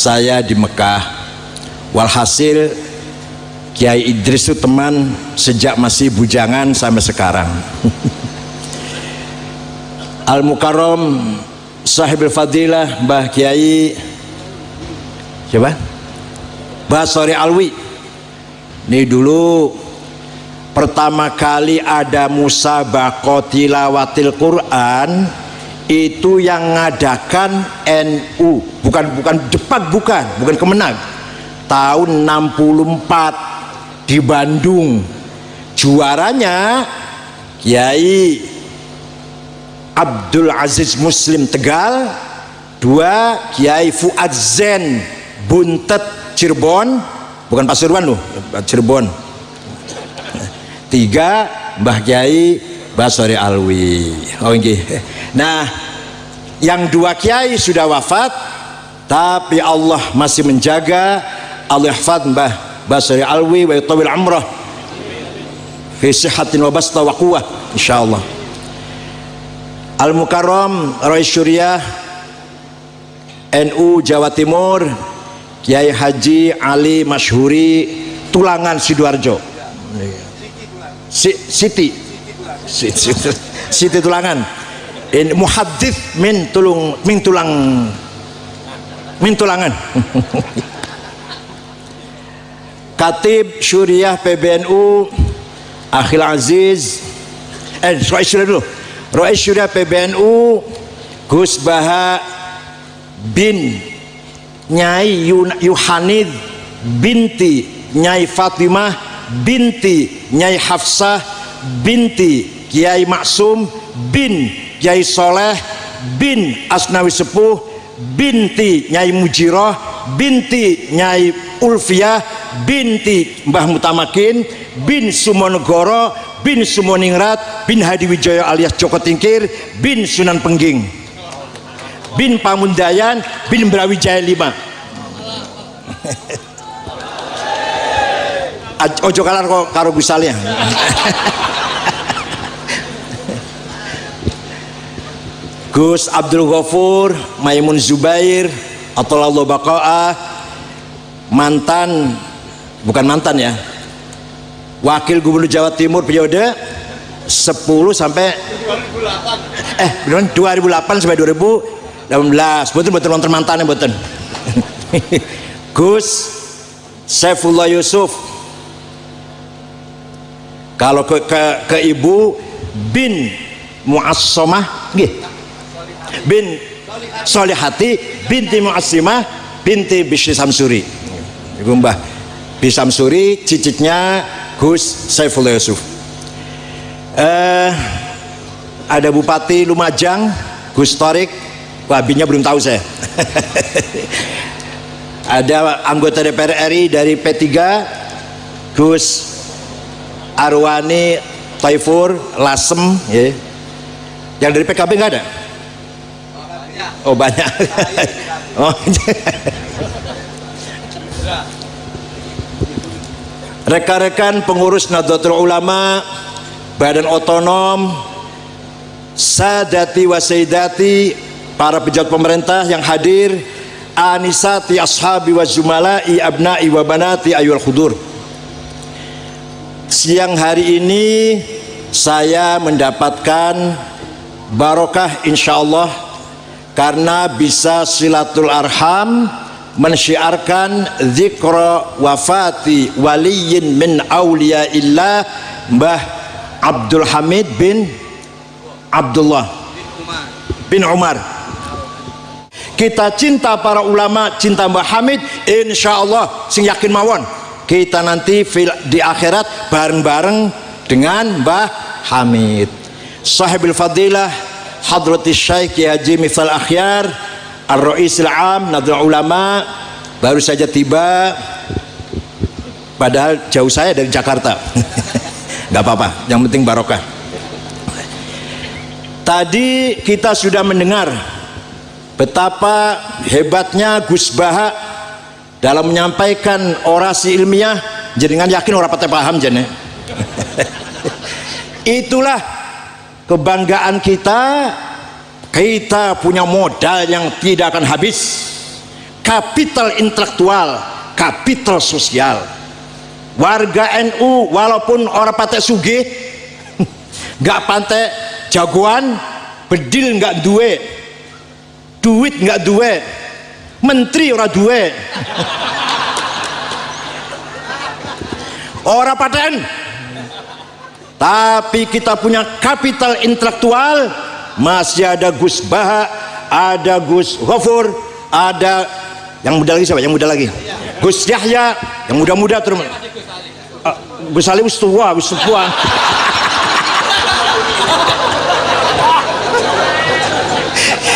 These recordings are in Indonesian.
saya di Mekah. Walhasil Kiai Idris itu teman sejak masih bujangan sampai sekarang. Al-Mukarram Sahibul Fadilah Mbah Kiai siapa? Basori Alwi. Ini dulu pertama kali ada musabaqah tilawatil Quran itu yang ngadakan NU, bukan Jepang, bukan Kemenang. Tahun 64 di Bandung. Juaranya Kiai Abdul Aziz Muslim Tegal, 2 Kiai Fuad Zen Buntet Cirebon, bukan Pasuruan loh, Cirebon. 3 Mbah Kiai Basori Alwi. Oh nggih. Nah, yang 2 kiai sudah wafat, tapi Allah masih menjaga. Allah yahfad Mbah Basori Alwi wa yutawil umrah fi sihhatin wa basta wa quwwah insyaallah. Al-Mukarram Rais Syuriah NU Jawa Timur Kiai Haji Ali Masyhuri Tulangan Sidoarjo. Siti Tulangan. In muhaddits min Tulangan. Katib Syuriah PBNU Akhil Aziz Rais Syuriah PBNU Gus Baha bin Nyai Yuhanid binti Nyai Fatimah binti Nyai Hafsah binti Kiai Maksum bin Kiai Soleh bin Asnawi Sepuh binti Nyai Mujirah binti Nyai Ulfiah binti Mbah Mutamakin bin Sumonegoro bin Sumoningrat bin Hadi Wijaya alias Joko Tingkir bin Sunan Pengging bin Pamundayan bin Brawijaya 5. Ojo kalah karo Gusalnya. Gus Abdul Ghafur Maimun Zubair Atollahu Baqa'ah, bukan mantan ya, Wakil Gubernur Jawa Timur periode 10 sampai 2008 sampai 2018. Betul nonton mantannya betul. Gus Saifullah Yusuf. Kalau ke ibu bin Muassomah bin Solihati binti Muassimah binti Bishri Samsuri. Ibu Mbah Bishri Samsuri, cicitnya Gus Saifullah Yusuf. Ada Bupati Lumajang Gus Torik, wabinya belum tahu saya. Ada anggota DPR RI dari P3 Gus Arwani Taifur Lasem ya. Yang dari PKB nggak ada? Oh banyak. Oh. Rekan-rekan pengurus Nahdlatul Ulama, Badan Otonom, Sadati wa Sayyidati, para pejabat pemerintah yang hadir, Anisati ashabi wa zumala'i abna'i wa banati ayyul hudur. Siang hari ini saya mendapatkan barokah insyaallah karena bisa silatul arham, mensyiarkan zikra wafati waliyin min awliyaillah Mbah Abdul Hamid bin Abdullah bin Umar. Kita cinta para ulama, cinta Mbah Hamid, insyaallah sing yakin mawon kita nanti di akhirat bareng-bareng dengan Mbah Hamid. Sahibul Fadilah Hadratis Syekh Kiai Haji Miftal Akhyar Ar-Ra'isul Am Nahdlatul Ulama baru saja tiba, padahal jauh saya dari Jakarta. Nggak apa-apa, yang penting barokah. Tadi kita sudah mendengar betapa hebatnya Gus Baha dalam menyampaikan orasi ilmiah. Jenengan yakin orang patah paham jene? Itulah kebanggaan kita. Kita punya modal yang tidak akan habis. kapital intelektual, kapital sosial. Warga NU walaupun orang patek sugih, nggak patek jagoan, bedil nggak duwe, duit nggak duwe, menteri ora duwe, orang paten. Tapi kita punya kapital intelektual, masih ada Gus Baha, ada Gus Ghafur, ada yang muda lagi siapa? Yang muda lagi, Gus Yahya, yang muda-muda terus. Gus Ali wis tua, wis tua.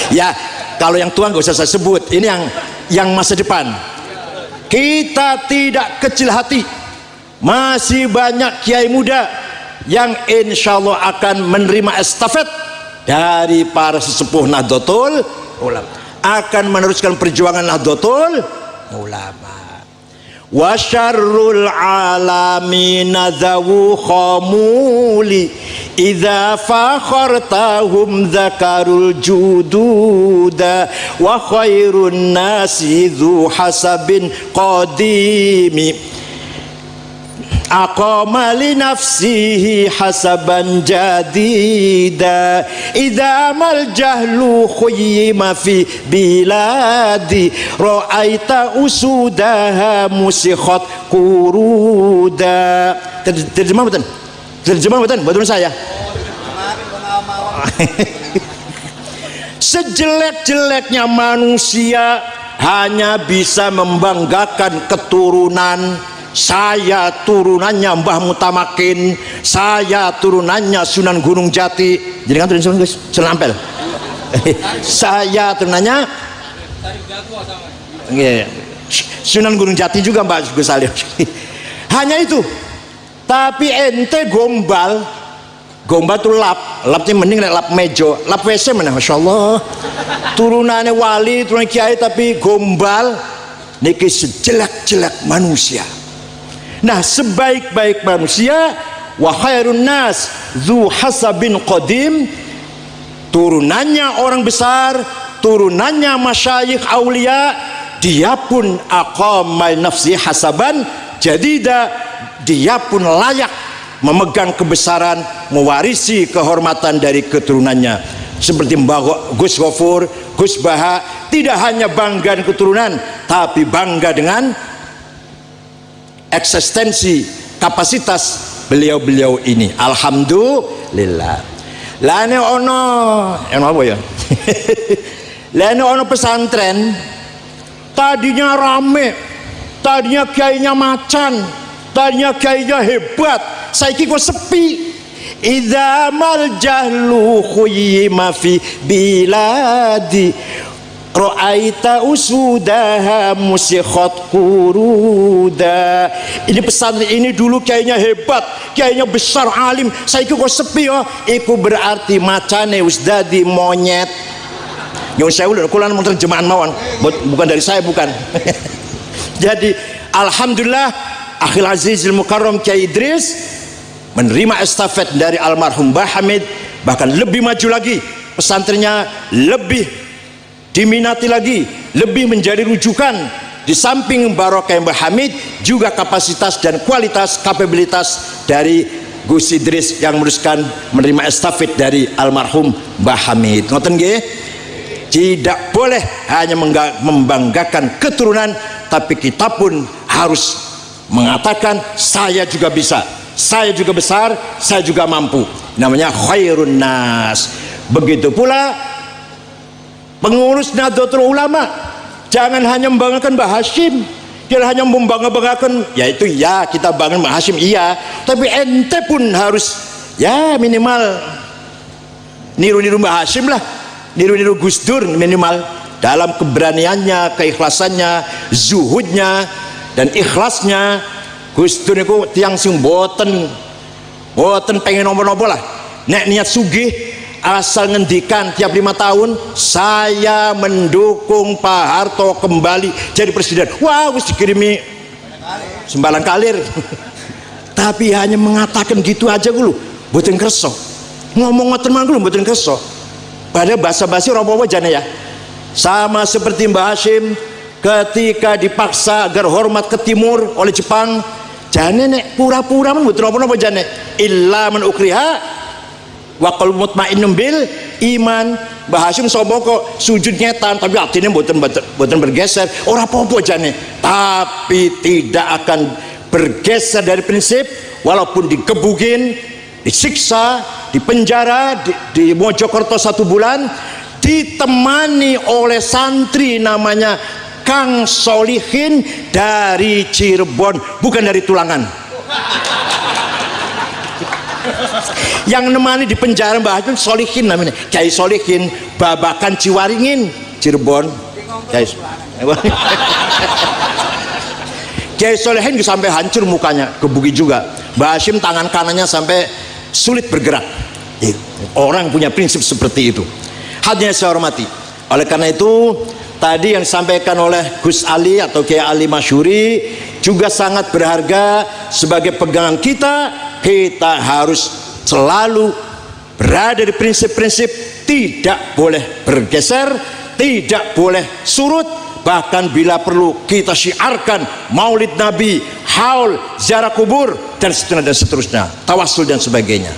Ya, kalau yang tua nggak usah saya sebut. Ini yang masa depan. Kita tidak kecil hati. Masih banyak kiai muda yang insya Allah akan menerima estafet dari para sesepuh Nahdlatul Ulama, akan meneruskan perjuangan Nahdlatul Ulama. Wa syarrul alamina dzawu khamuli idza fakhartahum dzakarul jududa wa khairun nasi dzu hasabin qadimi aqama li nafsihi hasaban jadida idza mal jahlu khuyyima fi biladi ra'aita usudaha musikhat kuruda. Terjemah betul? Terjemah betul buat saya. Sejelek-jeleknya manusia hanya bisa membanggakan keturunan. Saya turunannya Mbah Mutamakin, saya turunannya Sunan Gunung Jati. Jadi kan turun Sunan Ampel. Saya turunannya Sunan Gunung Jati juga Mbak Gus Salim. Hanya itu. Tapi ente gombal tuh lapnya mending lap mejo, lap WC mana, masya Allah. Turunannya wali, turunan kiai tapi gombal. Niki sejelek-jelek manusia. Nah, sebaik-baik manusia wa khairun nas dzu hasabin qadim, turunannya orang besar, turunannya masyayikh aulia, dia pun aqama nafsi hasaban jadida, dia pun layak memegang kebesaran, mewarisi kehormatan dari keturunannya. Seperti Mbah Gus Ghafur, Gus Baha, tidak hanya bangga dengan keturunan, tapi bangga dengan eksistensi, kapasitas beliau-beliau ini. Alhamdulillah. Lah ini ono apa ya? Lah ini ono pesantren, tadinya rame, tadinya kiainya macan, tadinya kiainya hebat, saiki kok sepi. Idza mal jahlu khuyyima fi biladi ra'aita usudaha musikhat kuruda. Ini pesantren ini dulu kiainya hebat, kiainya besar, alim, saiki kok sepi ya. Iku berarti macane wis dadi monyet. Nyuwun sewu lho, kula mau terjemahan mawon, bukan dari saya, bukan. Jadi alhamdulillah Akhil Azizil Mukarram Kiai Idris menerima estafet dari almarhum Mbah Hamid, bahkan lebih maju lagi, pesantrennya lebih diminati lagi, lebih menjadi rujukan. Di samping barokah Mbah Hamid, juga kapasitas dan kualitas kapabilitas dari Gus Idris yang meneruskan menerima estafet dari almarhum Mbah Hamid. Ngoten nggih? Tidak boleh hanya membanggakan keturunan, tapi kita pun harus mengatakan saya juga bisa, saya juga besar, saya juga mampu. Namanya khairun nas. Begitu pula pengurus Nahdlatul Ulama, jangan hanya membanggakan Mbah Hashim, jangan hanya membanggakan, yaitu ya kita banggakan Mbah Hashim iya, tapi ente pun harus ya minimal niru-niru Mbah Hashim lah, niru-niru Gus Dur minimal, dalam keberaniannya, keikhlasannya, zuhudnya dan ikhlasnya. Gus Dur itu tiang sing boten pengen nopo-nopo lah, nek niat sugih asal ngendikan tiap 5 tahun saya mendukung Pak Harto kembali jadi presiden. Wah, harus dikirimi sembalang kalir. Tapi hanya mengatakan gitu aja dulu, boten kerso. Ngomong ngoten mangkel boten kerso. Padahal basa-basi ora apa-apa jane ya. Sama seperti Mbah Hashim, ketika dipaksa agar hormat ke timur oleh Jepang, jane nek pura-pura men mboten napa-napa jane, illa man ukriha wa qalbu mutmainnun bil iman. Mbah Hasyim sombong kok sujud ngetan tapi atine mboten bergeser, ora apa-apa jane, tapi tidak akan bergeser dari prinsip walaupun digebukin, disiksa, dipenjara di Mojokerto 1 bulan, ditemani oleh santri namanya Kang Solihin dari Cirebon, bukan dari Tulangan. Yang nemani di penjara Mbah Hasyim Solihin namanya, Kiai Solihin, Babakan Ciwaringin, Cirebon. Kiai Solihin sampai hancur mukanya, kebuki juga. Mbah Hasyim tangan kanannya sampai sulit bergerak. Orang punya prinsip seperti itu. Hadirin saya hormati. Oleh karena itu, tadi yang disampaikan oleh Gus Ali atau Kiai Ali Masyuri juga sangat berharga sebagai pegangan kita. Kita harus selalu berada di prinsip-prinsip, tidak boleh bergeser, tidak boleh surut, bahkan bila perlu kita syiarkan maulid Nabi, haul, ziarah kubur, dan seterusnya, tawasul dan sebagainya.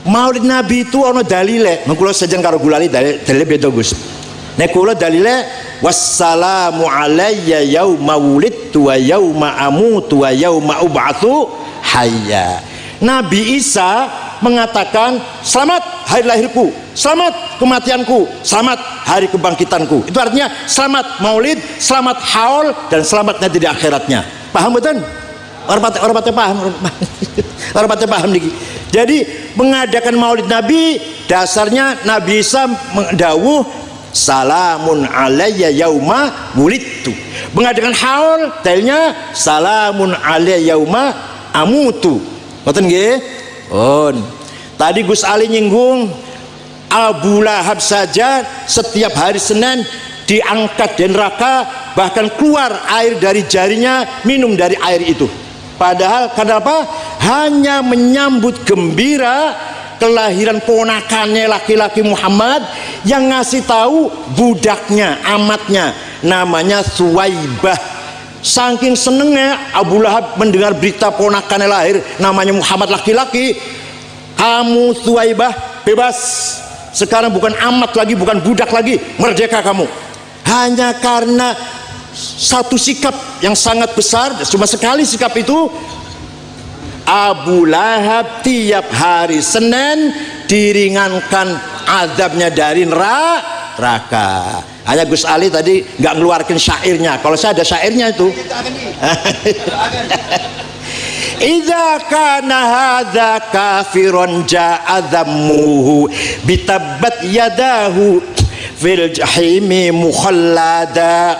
Maulid Nabi itu ono dalile, mengkulo saja karo gulali dalile beda Gus. Nek kula dalile wassalamu alayya yauma wulidtu wa yauma amutu wa yauma ub'atsu hayya. Nabi Isa mengatakan selamat hari lahirku, selamat kematianku, selamat hari kebangkitanku. Itu artinya selamat maulid, selamat haul, dan selamat nanti di akhiratnya. Paham betul? Orang pate paham niki. Jadi mengadakan maulid Nabi dasarnya Nabi Isa mendawuh salamun alayya yauma wulidtu. Mengadakan haul dalilnya salamun alayya yauma amutu. Ngoten nggih? Tadi Gus Ali nyinggung Abu Lahab saja setiap hari Senin diangkat dari neraka, bahkan keluar air dari jarinya, minum dari air itu. Padahal kenapa? Hanya menyambut gembira kelahiran ponakannya laki-laki Muhammad, yang ngasih tahu budaknya, amatnya, namanya Suwaibah. Saking senengnya Abu Lahab mendengar berita ponakannya lahir namanya Muhammad laki-laki, kamu Suwaibah bebas sekarang, bukan amat lagi, bukan budak lagi, merdeka kamu. Hanya karena satu sikap yang sangat besar, cuma sekali sikap itu, Abu Lahab tiap hari Senin diringankan azabnya dari neraka. Hanya Gus Ali tadi nggak ngeluarkan syairnya. Kalau saya ada syairnya itu. Idza kana hadza kafirun ja'a dhammuhu bitabbat yadahu fil jahimi mukhallada.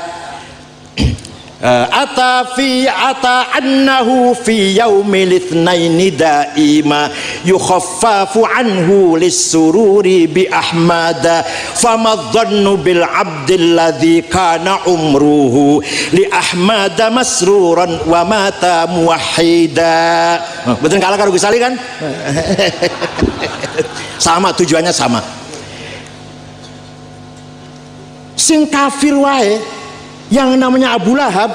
ata annahu fi yaumil itsnaini daima yukhaffafu anhu lis-sururi bi ahmada famadhannu bil abdil ladzi kana umruhu li ahmada masruran wa mata muwahhida. Betul kalah karo Gus Ali kan? Sama, tujuannya sama. Sing kafir wae yang namanya Abu Lahab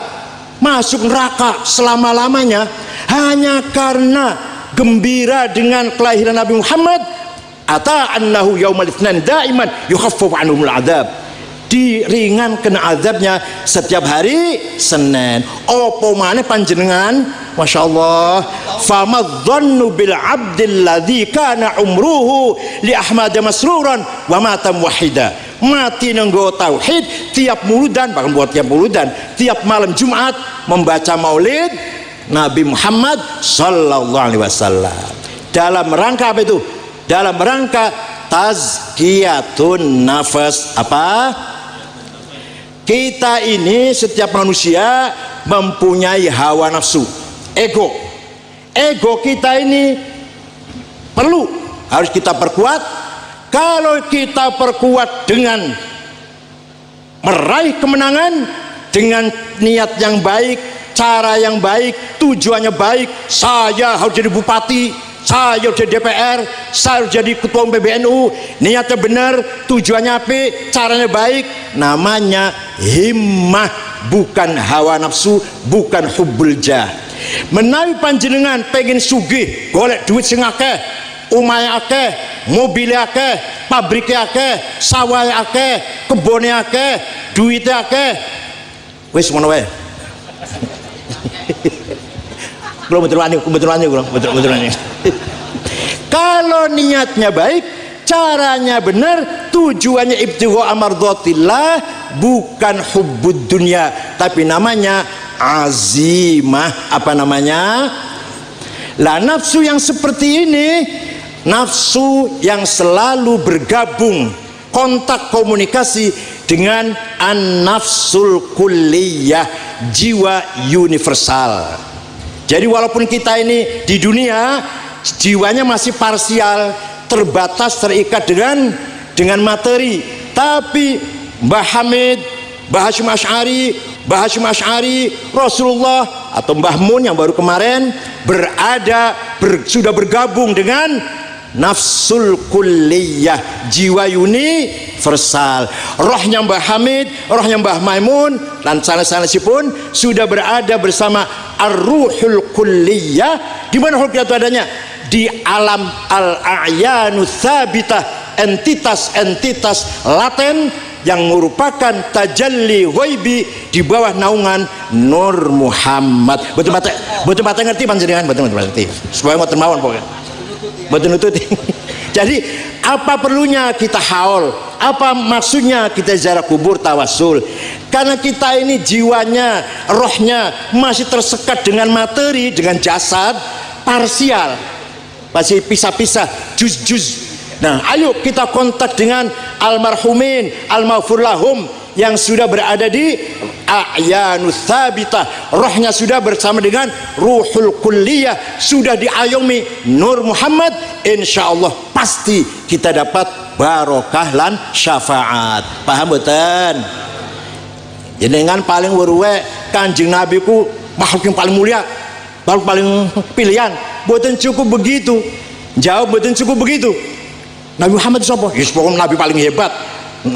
masuk neraka selama-lamanya hanya karena gembira dengan kelahiran Nabi Muhammad. Ata annahu yaumal itsnan daiman yukhaffafu anhumul adzab, diringankan azabnya setiap hari Senin. Opo maneh panjenengan, Masya Allah, famadzannu bil abdil ladzi kana umruhu li ahmad masruran wa mata muwahhida. Mati nenggo tauhid tiap muludan, bahkan buat tiap muludan, tiap malam Jumat membaca maulid Nabi Muhammad sallallahu alaihi wasallam. Dalam rangka apa itu? Dalam rangka tazkiyatun nafas. Apa? Kita ini setiap manusia mempunyai hawa nafsu, ego. Ego kita ini harus kita perkuat. Kalau kita perkuat dengan meraih kemenangan dengan niat yang baik, cara yang baik, tujuannya baik, saya harus jadi bupati, saya di DPR, saya jadi ketua PBNU, niatnya benar, tujuannya apik, caranya baik, namanya himmah, bukan hawa nafsu, bukan hubbul jah. Menawi panjenengan pengen sugih, golek duit sing akeh, omahe akeh, mobil akeh, pabrik akeh, sawah akeh, kebone akeh, duit akeh, wis ngono wae. Betul-betul. Kalau niatnya baik, caranya benar, tujuannya ibtigha amardhatillah, bukan hubbud dunya, tapi namanya azimah. Apa namanya? Lah, nafsu yang seperti ini, nafsu yang selalu bergabung, kontak komunikasi dengan an-nafsul kulliyah, jiwa universal. Jadi walaupun kita ini di dunia jiwanya masih parsial, terbatas, terikat dengan materi, tapi Mbah Hamid, Mbah Hasyim Asy'ari, Rasulullah atau Mbah Mun yang baru kemarin sudah bergabung dengan nafsul kulliyah, jiwa universal. Rohnya Mbah Hamid, rohnya Mbah Maimun dan sanes-sanesipun sudah berada bersama ar-ruhul kulliyah. Di mana ruh itu adanya? Di alam al-a'yanu tsabitah, entitas-entitas laten yang merupakan tajalli ghaibi di bawah naungan Nur Muhammad. Betul ngerti panjenengan? Betul ngerti. Supaya ngoten mawon pokoknya. Betul nututi. Jadi apa perlunya kita haul? Apa maksudnya kita ziarah kubur tawasul? Karena kita ini jiwanya, rohnya masih tersekat dengan materi, dengan jasad, parsial, masih pisah-pisah, juz-juz. Nah, ayo kita kontak dengan almarhumin, al-maghfur lahum, yang sudah berada di a'yanu tsabitah, rohnya sudah bersama dengan ruhul kulliyah, sudah diayomi Nur Muhammad. Insyaallah pasti kita dapat barokah lan syafaat. Paham mboten? Jenengan paling weruwe Kanjeng Nabi ku makhluk yang paling mulia, makhluk paling pilihan. Mboten cukup begitu. Jawab, mboten cukup begitu. Nabi Muhammad sapa? Yes, pokoknya Nabi paling hebat,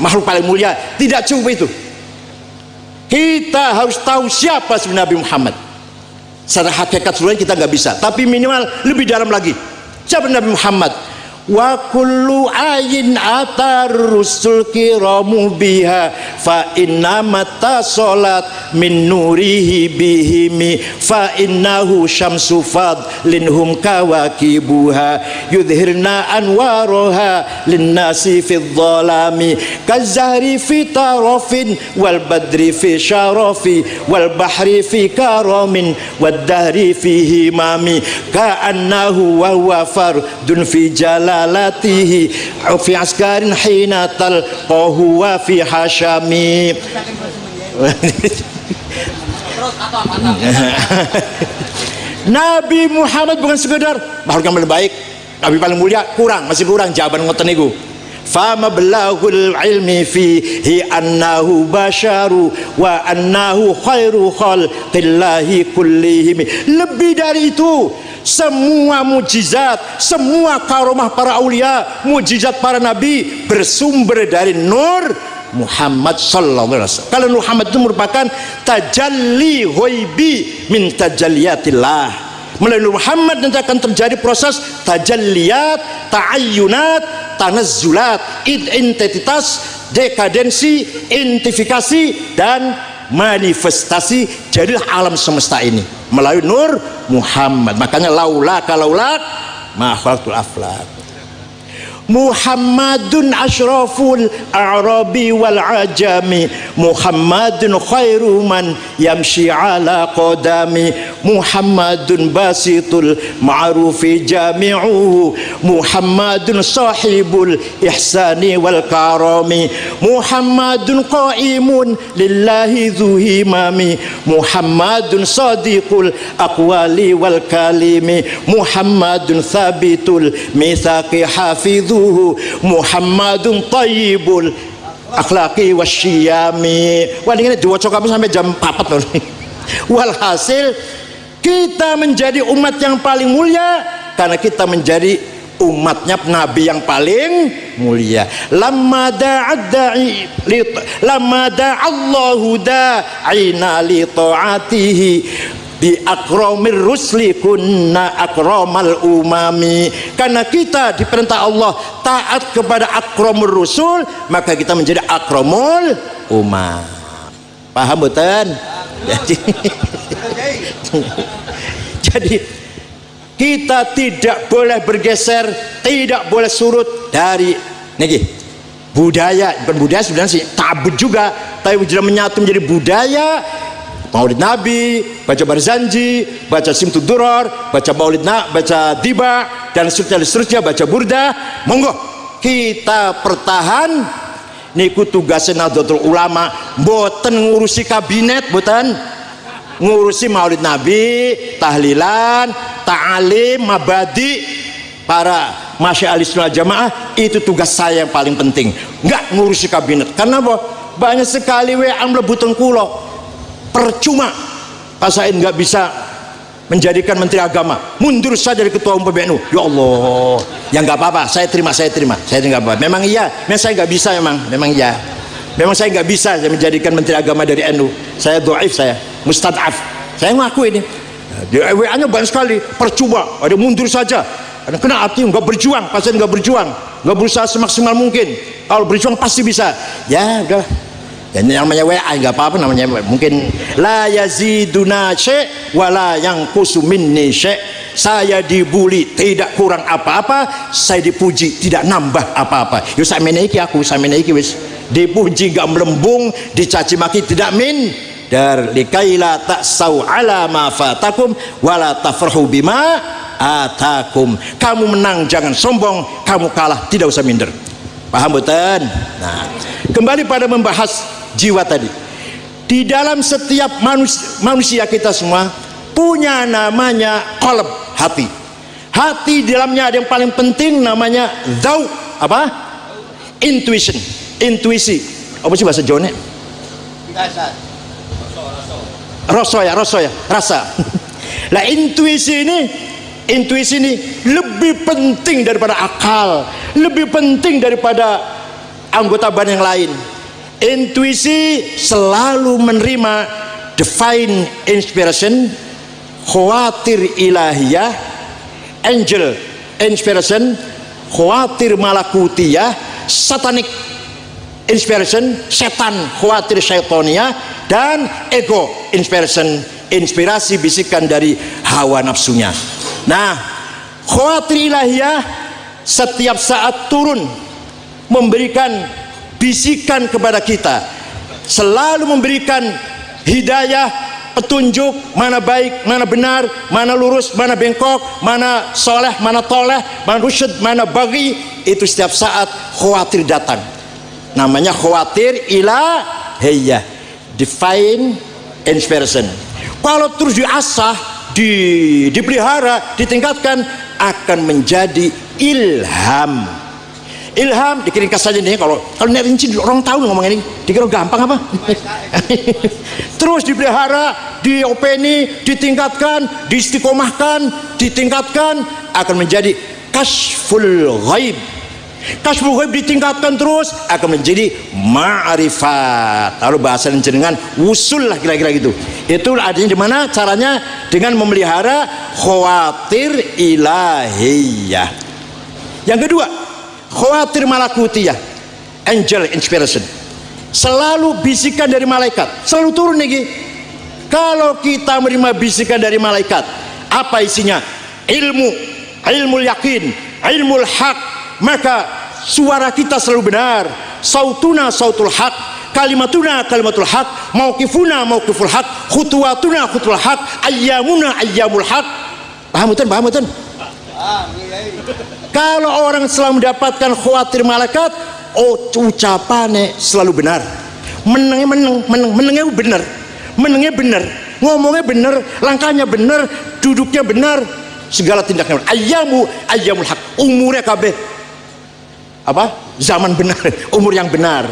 makhluk paling mulia. Tidak cukup itu. Kita harus tahu siapa sebenarnya Nabi Muhammad. Secara hakikat sebenarnya kita nggak bisa, tapi minimal lebih dalam lagi. Siapa Nabi Muhammad? Wa kullu ayin atar rusul kiramu biha fa inna mata salat min nurihi bihimi fa innahu syamsu fadlinhum kawakibuha yudhirna anwaroha linnasi fi dhalami kazahri fi tarafin wal badri fi syarafi wal bahri fi karamin wad dahri fi himami ka'annahu wa huwa fardun fi jalal lalatihi fi askarin hina talqahu wa fi hashami. Nabi Muhammad bukan sekedar makhluk yang paling baik, Nabi paling mulia, masih kurang jawaban ngoten niku. Fama belaghul ilmi fihi annahu basyaru wa annahu khairu khalqillahi kullihim. Lebih dari itu, semua mujizat, semua karomah para aulia, mujizat para nabi bersumber dari Nur Muhammad sallallahu alaihi wasallam. Kalau Muhammad itu merupakan tajalli ghaibi min tajalliyatillah. Melalui Muhammad nanti akan terjadi proses tajalliyat, ta'ayyunat, tanazzulat, identitas, dekadensi, identifikasi dan manifestasi. Jadilah alam semesta ini melalui Nur Muhammad. Makanya laulak ma khalaqtul aflak. Muhammadun asyraful a'rabi wal ajami Muhammadun khairu man yamshi ala qadami Muhammadun basitul ma'rufi jami'uhu Muhammadun sahibul ihsani wal karami Muhammadun qaimun lillahi dhu himami Muhammadun sadiqul aqwali wal kalimi Muhammadun thabitul mitsaqi hafidhu Muhammadun tayyibul akhlaqi wasyiyami. Wah, ini diwaca kami sampai jam 4 loh. Walhasil kita menjadi umat yang paling mulia Karena kita menjadi umatnya Nabi yang paling mulia. Lamma da'allahu da'ina li ta'atihi bi akramir rusli kunna akramal umami. Karena kita diperintah Allah taat kepada akramur rusul, maka kita menjadi akramul umam. Paham betul? Jadi kita tidak boleh bergeser, tidak boleh surut dari niki budaya. Bukan budaya sebenarnya sih, tabut juga, tapi sudah menyatu menjadi budaya. Maulid Nabi, baca Barzanji, baca Simtud Duror, baca Maulid baca Diba, dan seterusnya, baca Burda. Monggo kita pertahan. Niku tugasnya Nahdlatul Ulama, boten ngurusi kabinet, boten ngurusi Maulid Nabi, tahlilan, ta'alim, mabadi para masyayikh Ahlussunnah Jamaah. Itu tugas saya yang paling penting, nggak ngurusi kabinet. Karena apa? Banyak sekali WA mlebutan kulo, percuma Pak Said nggak bisa menjadikan Menteri Agama, mundur saja dari Ketua Umum PBNU. Ya Allah, ya nggak apa-apa, saya terima, saya nggak apa-apa. Memang iya, memang saya nggak bisa, memang iya, memang saya nggak bisa menjadikan Menteri Agama dari NU. Saya dhaif, saya mustad'af, saya ngaku ini. Di WA-nya banyak sekali, percuma, ada mundur saja. Kena hati, nggak berjuang, Pak Said nggak berjuang, nggak berusaha semaksimal mungkin. Kalau berjuang pasti bisa. Ya udah. Dan namanya WA nggak apa-apa, namanya mungkin la yaziduna syai' wala yanqusu minni syai'. Saya dibully tidak kurang apa-apa, saya dipuji tidak nambah apa-apa. Yo sak meneiki aku, sak meneiki wis dipuji nggak melembung, dicaci maki tidak min dar likaila ta'sau ala ma fatakum wala tafrahu bima atakum. Kamu menang jangan sombong, kamu kalah tidak usah minder. Paham betul? Nah, kembali pada membahas jiwa tadi. Di dalam setiap manusia kita semua punya namanya qalb, hati. Hati di dalamnya ada yang paling penting namanya dzauq, apa? Intuition, intuisi. Apa sih bahasa Jawanya? Rasa. Rasa. Lah intuisi ini lebih penting daripada akal, lebih penting daripada anggota badan yang lain. Intuisi selalu menerima divine inspiration, khawatir ilahiyah, angel inspiration, khawatir malakutiyah, satanic inspiration, setan khawatir syaitoniah, dan ego inspiration, inspirasi bisikan dari hawa nafsunya. Nah, khawatir ilahiyah setiap saat turun memberikan bisikan kepada kita, selalu memberikan hidayah, petunjuk, mana baik, mana benar, mana lurus, mana bengkok, mana soleh, mana toleh, mana rusyad, mana bagi. Itu setiap saat khawatir datang, namanya khawatir ilahiyah, divine inspiration. Kalau terus diasah, dipelihara, ditingkatkan, akan menjadi ilham. Ilham dikirimkan saja nih, kalau net rinci orang tahu ngomong ini, dikira gampang apa? Terus dipelihara, diopeni, ditingkatkan, diistiqomahkan, ditingkatkan, akan menjadi kashful ghaib. Kashful ghaib ditingkatkan terus akan menjadi ma'rifat. Lalu bahasa jenengan wusul lah kira-kira gitu. Itu adanya di mana caranya? Dengan memelihara khawatir ilahiyah. Yang kedua, khawatir malakutiyah, angel inspiration. Selalu bisikan dari malaikat, selalu turun nih. Kalau kita menerima bisikan dari malaikat, apa isinya? Ilmu yakin, ilmu haq, maka suara kita selalu benar. Sautuna sautul haq, kalimatuna kalimatul haq, mauqifuna mauqiful haq, khutuwatuna khutul haq, ayyamuna ayyamul haq. Paham betul? Kalau orang selalu mendapatkan khawatir malaikat, ucapannya selalu benar, menengnya benar, ngomongnya benar, langkahnya benar, duduknya benar, segala tindaknya benar. Ayyamul haq, umurnya kabeh apa? Zaman benar, umur yang benar.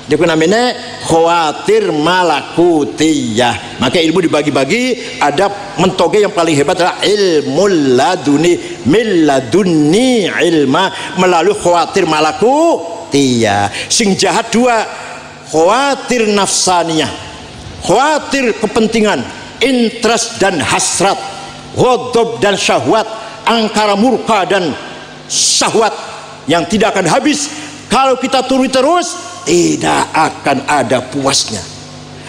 Dia namanya khawatir malakutiyah. Maka ilmu dibagi-bagi, ada mentoge yang paling hebat adalah ilmul laduni, milladuni ilma, melalui khawatir malakutiyah. Sing jahat dua, khawatir nafsaniyah, khawatir kepentingan, interest dan hasrat, ghadab dan syahwat, angkara murka dan syahwat yang tidak akan habis. Kalau kita turun terus, tidak akan ada puasnya.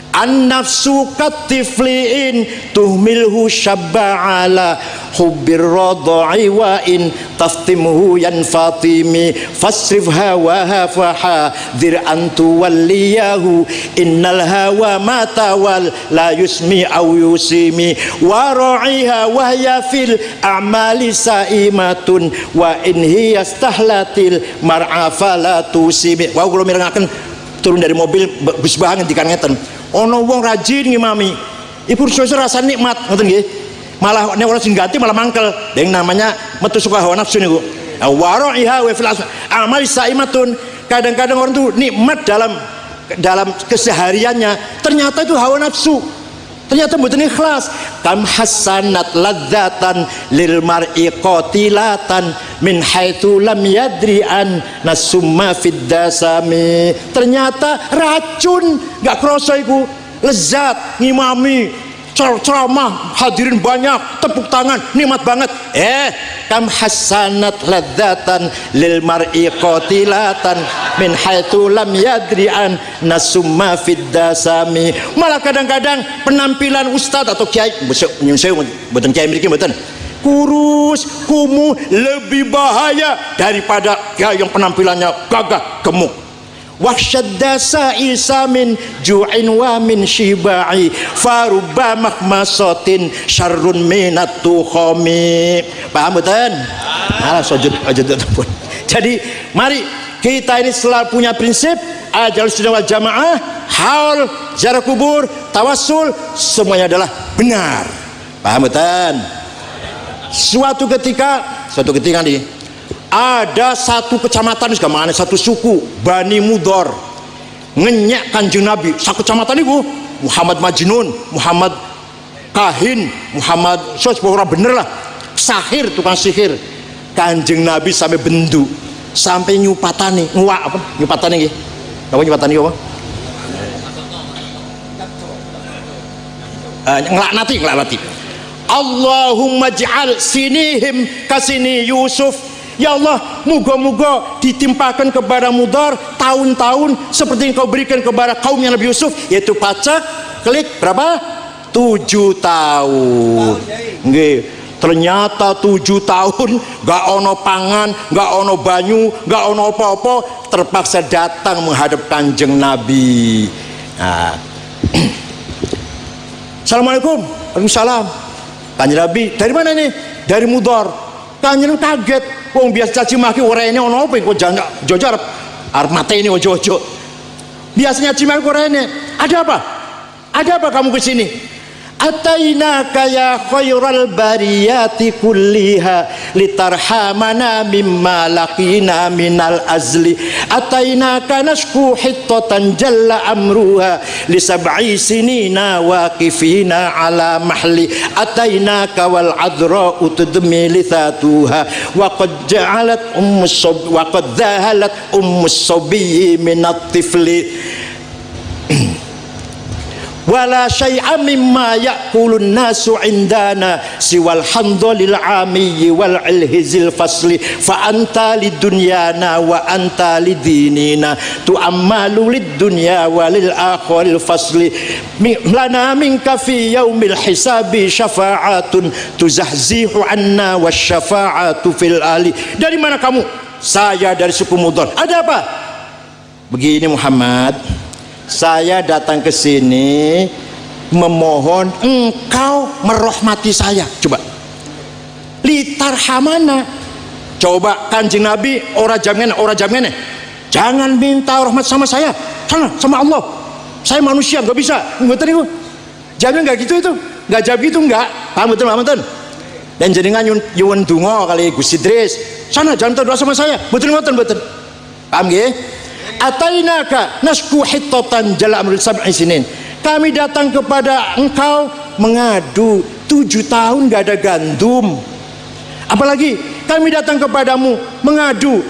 An-nafsu katifliin tuhmilhu syabba ala hubbir radai wa in taftimhu yanfatimi fasrif hawaha fahadir antu waliyahu innal hawa mata wal la yusmi au yusimi wa ra'iha wahya fil a'mali saimatun wa in hiya stahlatil mar'a fala tusimi. Wau kula mirengaken turun dari mobil bus banget di kangetan ono wong rajin ngimami ibu susu rasa nikmat ngoten nggih, malah nek ora sing ganti malah mangkel. Yang namanya metu suka hawa nafsu niku. Wara'iha wa fil amal saimatun. Kadang-kadang orang tuh nikmat dalam kesehariannya, ternyata itu hawa nafsu. Ternyata mboten ikhlas. Kam hasanat ladzatan lil mar'i qatilatan min haitsu lam yadri an nasumma fid dasami. Ternyata racun, enggak kroso iku lezat ngimami, ceramah, hadirin banyak, tepuk tangan, nikmat banget. Kam hasanat ladzatan lil mar'i qatilatan min haitsu lam yadri an nasumma fid dasami. Malah kadang-kadang penampilan ustadz atau kiai, mboten kiai mriki mboten, kurus kumuh lebih bahaya daripada kiai yang penampilannya gagah gemuk. Wahsyadasa isa min ju'in wa min shiba'i farubba makhmasatin syarrun minat tukhami. Paham betul? Alah sujud pun. Jadi mari kita ini selalu punya prinsip Ahlus Sunnah wal Jamaah, haul, ziarah kubur, tawassul, semuanya adalah benar. Paham betul? Suatu ketika nih ada satu kecamatan juga mana satu suku Bani Mudhar ngenyak Kanjeng Nabi. Satu kecamatan itu Muhammad Majnun, Muhammad Kahin, Muhammad ora bener lah, sahir, tukang sihir. Kanjeng Nabi sampai bendu, sampai nyupatani, nyupatani nggih. Apa nyupatani apa? Ngelaknati. Allahumma ja'al sinihim kasini Yusuf. Ya Allah, moga-moga ditimpakan kepada Mudhar tahun-tahun seperti yang kau berikan kepada kaumnya Nabi Yusuf, yaitu pacak klik berapa? 7 tahun. Nggih, ternyata 7 tahun gak ono pangan, gak ono banyu, gak ono apa-apa, terpaksa datang menghadap Kanjeng Nabi. Nah. Assalamualaikum. Waalaikumsalam. Kanjeng Nabi, dari mana nih? Dari Mudhar. Kanjeng kaget. Wong biasa caci maki orene ono apa kok jojo arep mateni ojo-ojo. Biasanya caci maki orene. Ada apa? Ada apa kamu ke sini? Atainaka ya khairal bariyati kulliha litarhamana mimma laqina minal azli. Atainaka nashku hittatan jalla amruha li sab'i sinina waqifina ala mahli. Atainaka wal adra utudmi lithatuha wa qad ja'alat wa qad dhahalat sabiyyi minat tifli. Wala syai'a mimma ya'kulun nasu indana siwal handalil amiyyi wal ilhizil fasli fa anta lidunyana wa anta lidinina tu'ammalu lidunya walil akhiril fasli lana minka fi yaumil hisabi syafa'atun tuzahzihu anna wasyafa'atu fil ali. Dari mana kamu? Saya dari suku Mudhar. Ada apa? Begini Muhammad, saya datang ke sini memohon engkau merahmati saya. Coba litarhamana. Coba Kanjeng Nabi ora jamin. Jangan minta rahmat sama saya, sama Allah. Saya manusia, nggak bisa. Ngoten niku. Jamin nggak gitu itu? Nggak jawab gitu nggak? Paham betul? Dan jenengan nyuwun donga kali Gus Idris. Sana jangan doa sama saya. Betul. Paham nggih? Atainaka nasku hittatan jala amrul sab'i sinin. Kami datang kepada engkau mengadu 7 tahun nggak ada gandum. Apalagi kami datang kepadamu mengadu,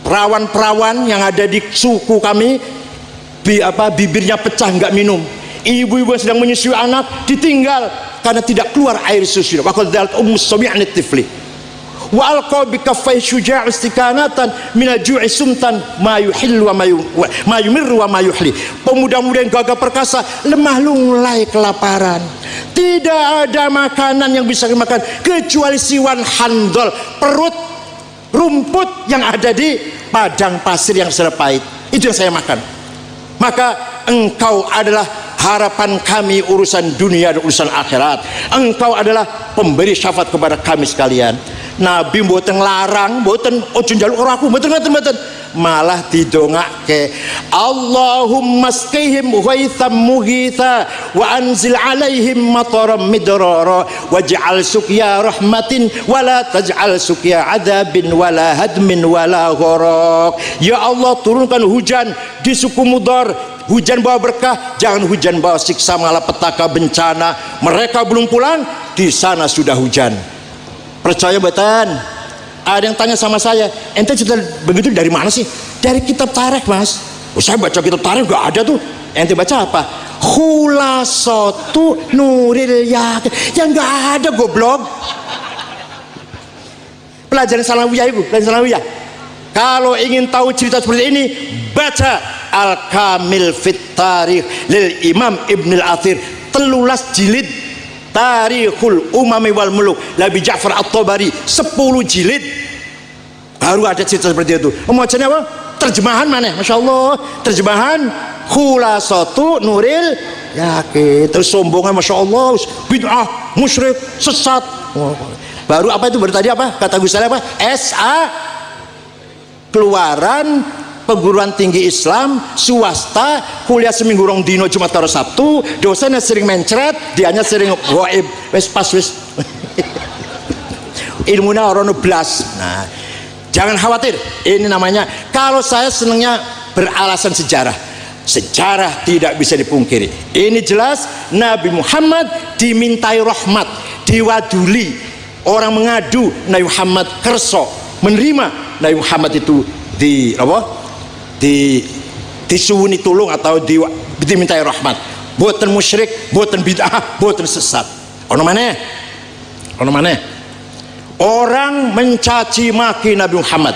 perawan-perawan yang ada di suku kami bibirnya pecah nggak minum, ibu-ibu yang sedang menyusui anak ditinggal karena tidak keluar air susu. Wa qadzalat ummu sabi'an tifli wa alqa bi kaffai syuja' istikanatan min al-ju'i sumtan ma yuhillu wa ma yumirru wa ma yuhli. Pemuda-muda yang gagah perkasa lemah lunglai kelaparan, tidak ada makanan yang bisa dimakan kecuali siwan handol, perut rumput yang ada di padang pasir yang sudah pahit, itu yang saya makan. Maka engkau adalah harapan kami urusan dunia dan urusan akhirat. Engkau adalah pemberi syafaat kepada kami sekalian. Nabi mboten larang, mboten ojo njaluk ora aku, mboten, malah didongake, Allahumma asqihim ghaitham mughitha wa anzil alaihim mataram midrara waj'al suqya rahmatin wala taj'al suqya adzabin wala hadmin wala gharaq. Ya Allah, turunkan hujan di suku Mudar, hujan bawa berkah, jangan hujan bawa siksa malapetaka bencana. Mereka belum pulang, di sana sudah hujan. Percaya betan? Ada yang tanya sama saya, ente cerita begitu dari mana sih? Dari kitab tarikh, Mas. Oh, saya baca kitab tarikh gak ada tuh. Ente baca apa? Khulasatu Nuril Yaqin. Yang gak ada, goblok. Pelajaran Salawiyah ibu, pelajaran Salawiyah. Kalau ingin tahu cerita seperti ini, baca Al-Kamil Fit Tarikh lil Imam Ibn Al-Athir, 13 jilid Tarikhul Umami wal Muluk Nabi Ja'far At-Tabari, 10 jilid baru ada cerita seperti itu. Bacanya apa? Terjemahan mana? Masya Allah, terjemahan Khulasatu Nuril Yaqin. Terus sombongnya Masya Allah, bid'ah, musyrik, sesat. Baru apa itu? Baru tadi apa? Kata Gus Saleh apa? SA, keluaran perguruan tinggi Islam swasta, kuliah seminggu rong dino Jumat karo Sabtu, dosennya sering mencret, dianya sering goib, wis pas wis ilmunya ora blas. Nah, jangan khawatir, ini namanya, kalau saya senangnya beralasan sejarah. Sejarah tidak bisa dipungkiri. Ini jelas Nabi Muhammad dimintai rahmat, diwaduli, orang mengadu, Nabi Muhammad kerso menerima. Nabi Muhammad itu disuwuni tulung atau dimintai rahmat, boten musyrik, boten bid'ah, boten sesat. Ono maneh orang mencaci maki Nabi Muhammad,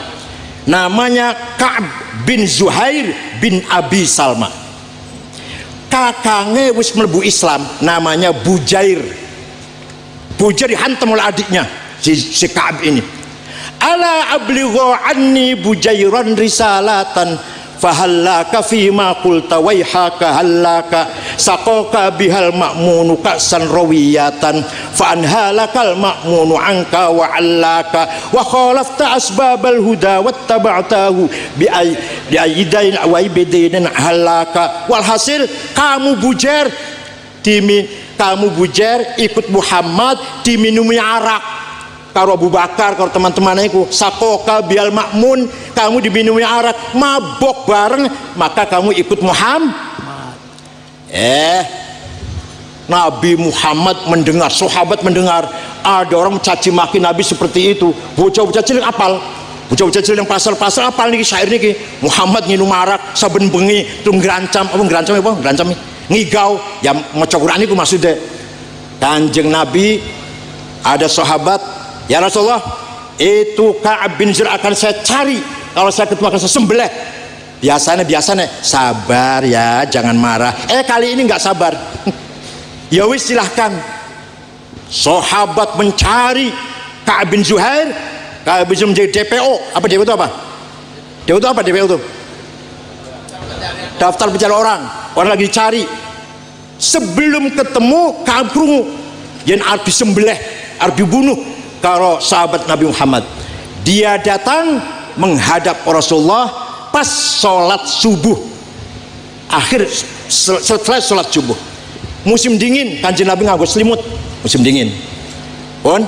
namanya Ka'ab bin Zuhair bin Abi Salma. Kakangnya wis mlebu Islam, namanya Bujair. Bujair dihantam oleh adiknya si Ka'ab ini. Ala ablighu anni Bujairan risalatan fahallaka fima qulta waihaka hallaka saqaka bihal ma'munu ka'san rawiyatan fa anhalakal ma'munu anka wa allaka wa khalafta asbabal huda wattaba'tahu bi ayyidain wa ibidin halaka. Walhasil kamu Bujair ikut Muhammad diminumi arak karo Abu Bakar, karo teman-temannya itu. Sakoka bial makmun, kamu diminumi arak, mabok bareng, maka kamu ikut Muhammad. Nabi Muhammad mendengar, sahabat mendengar ada orang mencaci maki Nabi seperti itu. Bocah-bocah cilik apal, bocah-bocah cilik yang pasal-pasal apal niki syair niki. Muhammad nginum arak saben bengi tung ngerancam ngigau ya maca Quran niku maksudnya. Kanjeng Nabi ada sahabat, ya Rasulullah, itu Ka'ab bin Zuhair akan saya cari, kalau saya ketemu akan saya sembelih. Biasanya sabar ya, jangan marah. Kali ini nggak sabar. Ya wis, silahkan. Sahabat mencari Ka'ab bin Zuhair. Ka'ab bin Zuhair menjadi DPO. Apa DPO itu apa? DPO itu daftar pencari orang lagi dicari. Sebelum ketemu Ka'ab krungu yang harus disembelih, harus dibunuh karo sahabat Nabi Muhammad. Dia datang menghadap Rasulullah pas sholat subuh, setelah sholat subuh, musim dingin, Kanjeng Nabi nganggo selimut, musim dingin pun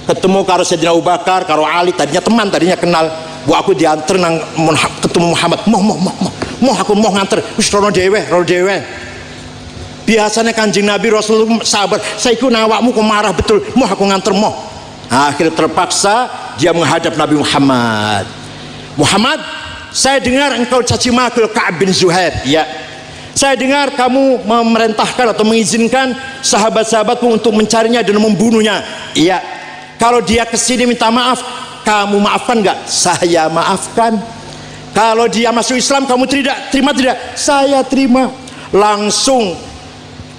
ketemu karo Sayyidina Abu Bakar, karo Ali, tadinya kenal. Bu, aku diantar nang ketemu Muhammad, mau aku mau nganter, wis rono dewe. Biasanya Kanjeng Nabi Rasulullah sabar, saya ikut awakmu kok marah betul, mau aku nganter mau. Akhirnya terpaksa dia menghadap Nabi Muhammad. Muhammad, saya dengar engkau caci maki Ka'ab bin Zuhair. Ya, saya dengar kamu memerintahkan atau mengizinkan sahabat-sahabatmu untuk mencarinya dan membunuhnya. Iya. Kalau dia kesini minta maaf, kamu maafkan nggak? Saya maafkan. Kalau dia masuk Islam, kamu terima tidak? Saya terima. Langsung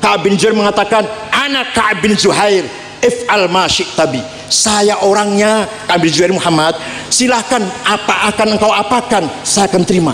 Ka'ab bin Zuhair mengatakan, anak Ka'ab bin Zuhair, if'al ma syi'ta bi. Saya orangnya Ka'ab bin Zuhair Muhammad, silahkan apa akan engkau apakan, saya akan terima.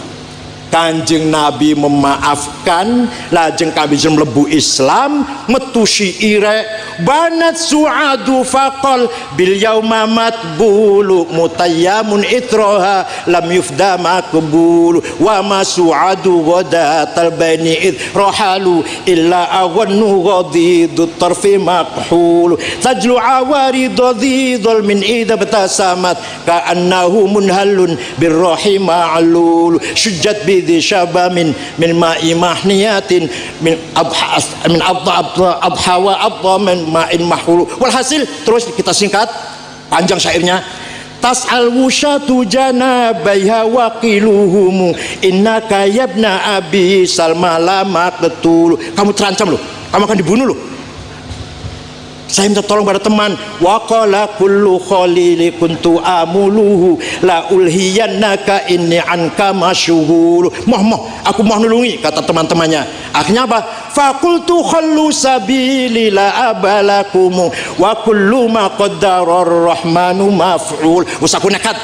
Kanjeng Nabi memaafkan, lajeng Ka'ab bin Zuhair mlebu Islam, metu syiire banat su'adu faqal bil yauma matbulu mutayyamun itroha lam yufda makbulu wa ma su'adu ghadatal baini id rohalu illa awannu ghadidu tarfi makhulu tajlu awari dhidhul min idha batasamat ka'annahu munhalun birrahi ma'lulu syujjat bi di syabamin min ma'i mahniyatin min adha wa adha min ma'in mahulu. Walhasil terus kita singkat panjang syairnya, tas'al wusyatu janabaiha waqiluhumu innaka yabna abi salma la maqtul. Kamu terancam loh, kamu akan dibunuh loh. Saya minta tolong pada teman. Wa qala kullu khalili kuntu amuluhu la ulhiyannaka inni anka masyhur. Moh aku mau nulungi, kata teman-temannya. Akhirnya apa? Fakultu khallu sabili la abalakum wa kullu ma qaddarar rahmanu maf'ul. Wes aku nekat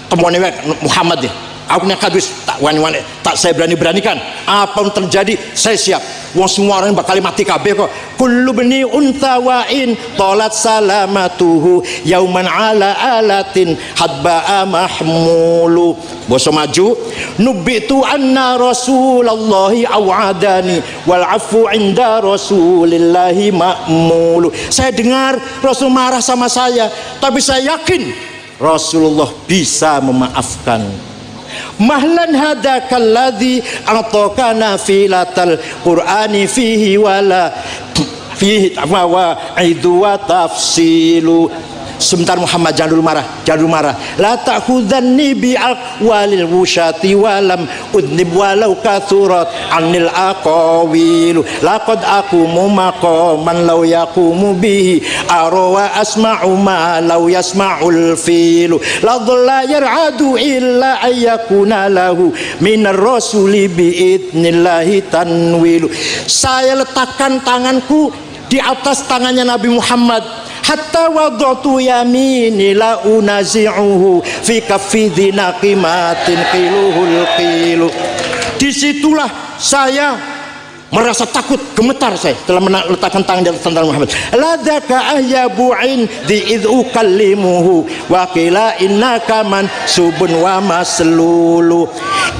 temuane Muhammad ya. Aku nekat wis tak wani-wani, tak saya berani-beranikan. Apa yang terjadi saya siap. Wong semua orang bakal mati kabeh kok. Kullu bani unta wa'in talat salamatuhu yauman ala alatin hadba'a mahmulu. Boso maju, nubitu anna rasulallahi awadani wal afu inda rasulillahi ma'mulu. Saya dengar Rasul marah sama saya, tapi saya yakin Rasulullah bisa memaafkan. Mahlan hadakal ladzi a'taqana filatal qur'ani fihi wala fihi wa aidu wa tafsilu. Sebentar Muhammad, jangan dulu marah. La ta'khudhanni bi aqwalil wusyati walam udnib walau kathurat anil aqawil. Laqad aqumu maqaman law yaqumu bihi arawa asma'u ma law yasma'ul filu. La dhalla yar'adu illa ayyakuna lahu minar rasuli bi idnillahi tanwilu. Saya letakkan tanganku di atas tangannya Nabi Muhammad, hatta wadatu yamini la unazi'uhu fi kaffi dhinaqimatin qiluhul qilu. Disitulah saya merasa takut, gemetar saya setelah meletakkan tangan di atas tangan Muhammad. Ladaka ahyabu'in di idhu kallimuhu wa qila innaka mansubun wa maslulu.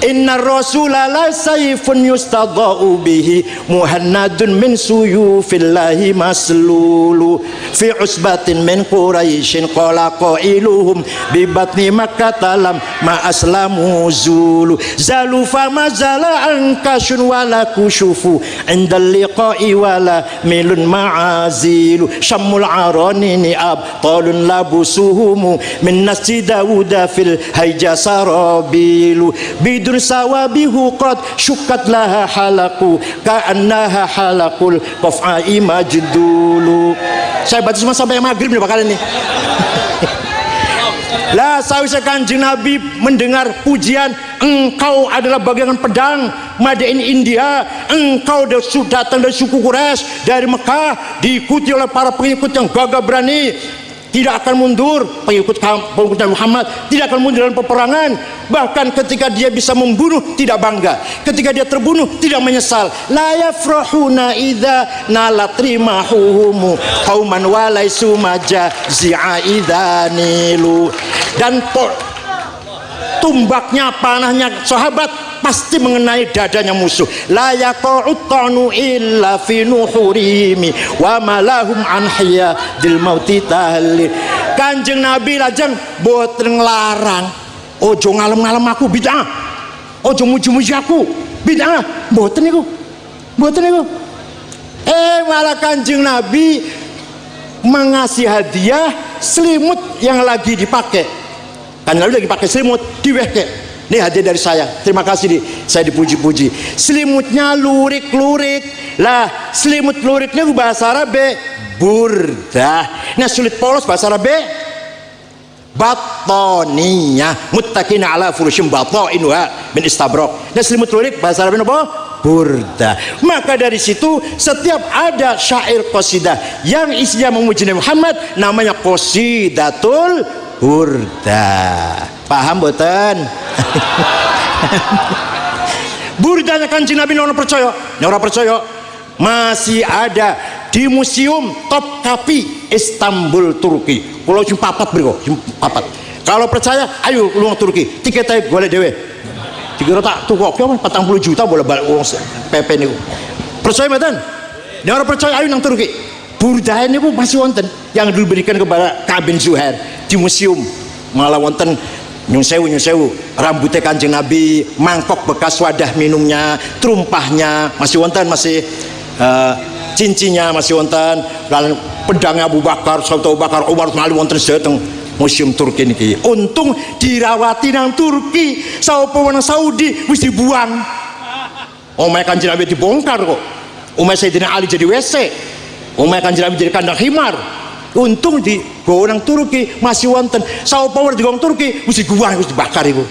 Inna rasula la sayfun yustadha'u bihi muhannadun min suyufillahi maslulu. Fi usbatin min quraishin qala qailuhum bi batni makkah lam ma aslamu zulu. Zalu fama zala ankashun wala kushufu indal liqa'i wala milun ma'azilu. Syammul aranini abtalun labusuhumu min nasi Dawuda fil hayja sarabilu. Bidun sawabihu qad syukkat laha halaku ka'annaha halakul qaf'ai majdulu. Saya baca cuma sampai maghrib nih bakal ini. Lah saya Kanjeng Nabi mendengar pujian, engkau adalah bagian pedang made in India, engkau sudah datang dari suku Quraisy dari Mekah, diikuti oleh para pengikut yang gagah berani, tidak akan mundur. Pengikut Muhammad tidak akan mundur dalam peperangan. Bahkan ketika dia bisa membunuh tidak bangga, ketika dia terbunuh tidak menyesal. La yafrahuna idza nalat rimahuhum qauman walaisu majazi'a idanilu. Dan tumbaknya, panahnya sahabat pasti mengenai dadanya musuh. La yaqa'u ta'nu illa fi nuhurimi wa malahum an hiyadil mauti tahlil. Kanjeng Nabi lajeng boten nglarang, ojo ngalem-ngalem aku bid'ah, ojo muji-muji aku bid'ah, boten niku. Malah Kanjeng Nabi mengasih hadiah selimut yang lagi dipakai. Kanjeng Nabi lagi pakai selimut, diwehke, ini hadiah dari saya, terima kasih, saya dipuji-puji. Selimutnya lurik-lurik lah, selimut luriknya bahasa Arab burdah. Nah sulit polos bahasa Arab batoniyah, muttaqina ala furushim batainuha min istabraq. Nah selimut lurik bahasa Arab apa? Burda. Maka dari situ setiap ada syair qasidah yang isinya memuji Nabi Muhammad namanya qasidatul burda. Paham boten? Burdanya Kanjeng Nabi orang percaya, orang percaya masih ada di Museum Topkapi Istanbul Turki. Kalau cuma papat bro, papat. Kalau percaya, ayo lu Turki. Tiketnya boleh dewe. Dikira tak tuh kok 40 juta boleh balik uang PP nih. Percaya betul? Nih orang percaya ayo nang Turki. Burdah ini masih wonten yang diberikan kepada Ka'ab bin Zuhair di museum. Malah wonten nyusewu rambutnya Kanjeng Nabi, mangkok bekas wadah minumnya, terumpahnya masih wonten, masih cincinnya masih wonten, lalu pedangnya Abu Bakar, Abu Bakar, Umar, Mali wonten sedang museum Turki niki. Untung dirawati nang Turki, sapa nang Saudi wis dibuang. Omahe Kanjeng Nabi dibongkar kok. Omahe Sayyidina Ali jadi WC. Omahe Kanjeng Nabi jadi kandang khimar. Untung di nang Turki masih wonten. Sapa di Turki wis dibuang, wis dibakar iku.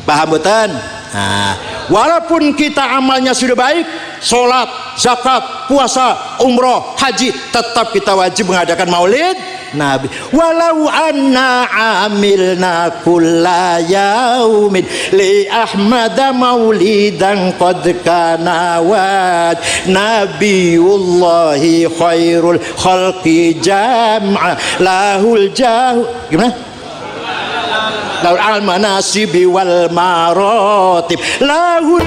Paham mboten? Nah, walaupun kita amalnya sudah baik, sholat, zakat, puasa, umroh, haji, tetap kita wajib mengadakan maulid Nabi. Walau anna amilna kulla yaumin li ahmada maulidan qad kana wad nabiyullahi khairul khalqi jam'a lahul jahu. Gimana? Lahul al manasibi wal marotib lahul